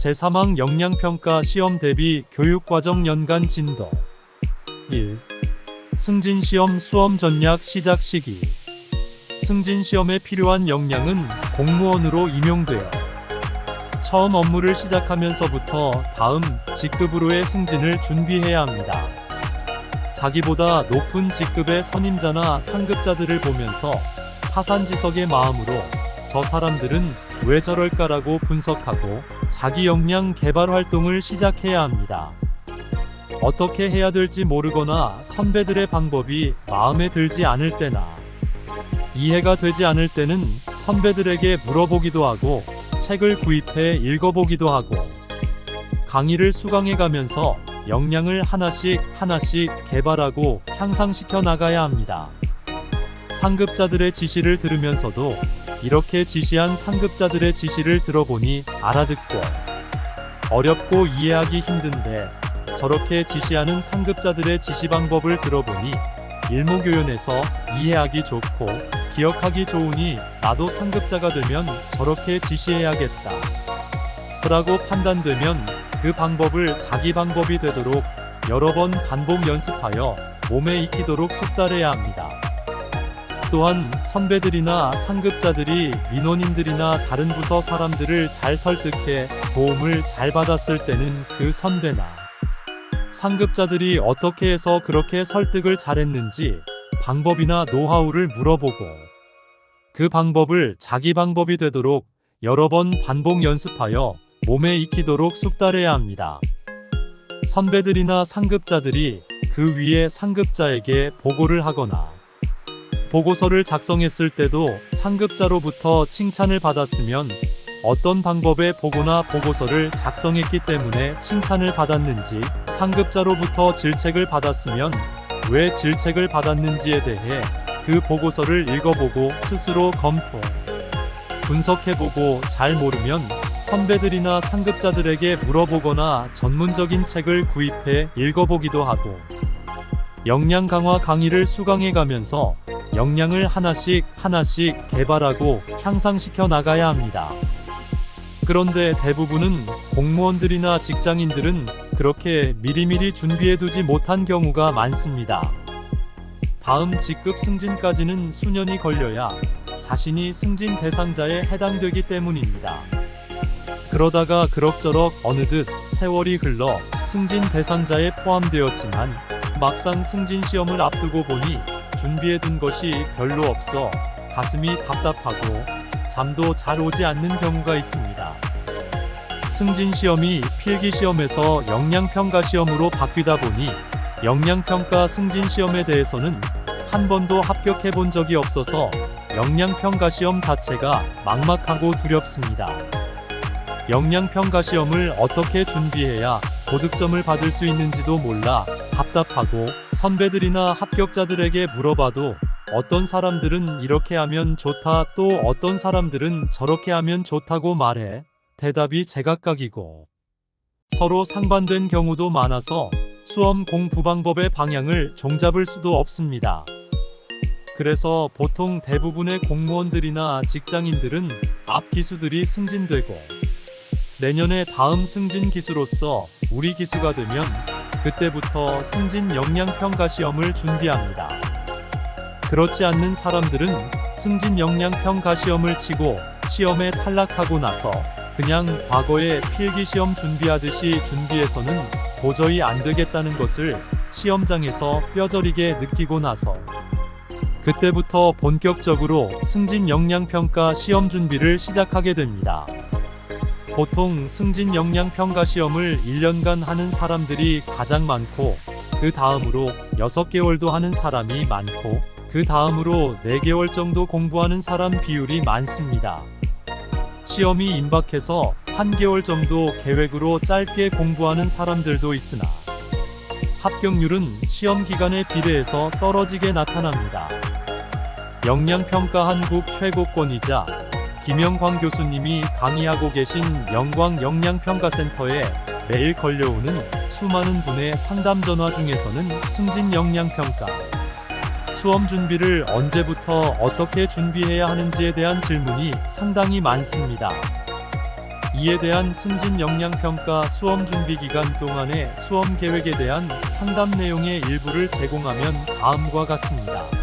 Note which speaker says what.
Speaker 1: 제3항 역량평가 시험 대비 교육과정 연간 진도 1. 승진시험 수험 전략 시작 시기. 승진시험에 필요한 역량은 공무원으로 임용되어 처음 업무를 시작하면서부터 다음 직급으로의 승진을 준비해야 합니다. 자기보다 높은 직급의 선임자나 상급자들을 보면서 타산지석의 마음으로 저 사람들은 왜 저럴까라고 분석하고 자기 역량 개발 활동을 시작해야 합니다. 어떻게 해야 될지 모르거나 선배들의 방법이 마음에 들지 않을 때나 이해가 되지 않을 때는 선배들에게 물어보기도 하고 책을 구입해 읽어보기도 하고 강의를 수강해가면서 역량을 하나씩 개발하고 향상시켜 나가야 합니다. 상급자들의 지시를 들으면서도 이렇게 지시한 상급자들의 지시를 들어보니 알아듣고 어렵고 이해하기 힘든데 저렇게 지시하는 상급자들의 지시 방법을 들어보니 일목요연해서 이해하기 좋고 기억하기 좋으니 나도 상급자가 되면 저렇게 지시해야겠다 라고 판단되면 그 방법을 자기 방법이 되도록 여러 번 반복 연습하여 몸에 익히도록 숙달해야 합니다. 또한 선배들이나 상급자들이 민원인들이나 다른 부서 사람들을 잘 설득해 도움을 잘 받았을 때는 그 선배나 상급자들이 어떻게 해서 그렇게 설득을 잘했는지 방법이나 노하우를 물어보고 그 방법을 자기 방법이 되도록 여러 번 반복 연습하여 몸에 익히도록 숙달해야 합니다. 선배들이나 상급자들이 그 위에 상급자에게 보고를 하거나 보고서를 작성했을 때도 상급자로부터 칭찬을 받았으면 어떤 방법의 보고나 보고서를 작성했기 때문에 칭찬을 받았는지, 상급자로부터 질책을 받았으면 왜 질책을 받았는지에 대해 그 보고서를 읽어보고 스스로 검토, 분석해보고 잘 모르면 선배들이나 상급자들에게 물어보거나 전문적인 책을 구입해 읽어보기도 하고 역량 강화 강의를 수강해가면서 역량을 하나씩 개발하고 향상시켜 나가야 합니다. 그런데 대부분은 공무원들이나 직장인들은 그렇게 미리미리 준비해두지 못한 경우가 많습니다. 다음 직급 승진까지는 수년이 걸려야 자신이 승진 대상자에 해당되기 때문입니다. 그러다가 그럭저럭 어느덧 세월이 흘러 승진 대상자에 포함되었지만 막상 승진 시험을 앞두고 보니 준비해둔 것이 별로 없어 가슴이 답답하고 잠도 잘 오지 않는 경우가 있습니다. 승진 시험이 필기 시험에서 역량평가 시험으로 바뀌다 보니 역량평가 승진 시험에 대해서는 한 번도 합격해 본 적이 없어서 역량평가 시험 자체가 막막하고 두렵습니다. 역량평가 시험을 어떻게 준비해야 고득점을 받을 수 있는지도 몰라 답답하고 선배들이나 합격자들에게 물어봐도 어떤 사람들은 이렇게 하면 좋다, 또 어떤 사람들은 저렇게 하면 좋다고 말해 대답이 제각각이고 서로 상반된 경우도 많아서 수험 공부 방법의 방향을 종잡을 수도 없습니다. 그래서 보통 대부분의 공무원들이나 직장인들은 앞 기수들이 승진되고 내년에 다음 승진 기수로서 우리 기수가 되면 그때부터 승진 역량평가 시험을 준비합니다. 그렇지 않는 사람들은 승진 역량평가 시험을 치고 시험에 탈락하고 나서 그냥 과거에 필기시험 준비하듯이 준비해서는 도저히 안 되겠다는 것을 시험장에서 뼈저리게 느끼고 나서 그때부터 본격적으로 승진 역량평가 시험 준비를 시작하게 됩니다. 보통 승진 역량평가 시험을 1년간 하는 사람들이 가장 많고 그 다음으로 6개월도 하는 사람이 많고 그 다음으로 4개월 정도 공부하는 사람 비율이 많습니다. 시험이 임박해서 1개월 정도 계획으로 짧게 공부하는 사람들도 있으나 합격률은 시험 기간에 비례해서 떨어지게 나타납니다. 역량평가 한국 최고권이자 김영광 교수님이 강의하고 계신 영광 역량평가센터에 매일 걸려오는 수많은 분의 상담 전화 중에서는 승진 역량평가 수험 준비를 언제부터 어떻게 준비해야 하는지에 대한 질문이 상당히 많습니다. 이에 대한 승진 역량평가 수험 준비 기간 동안의 수험 계획에 대한 상담 내용의 일부를 제공하면 다음과 같습니다.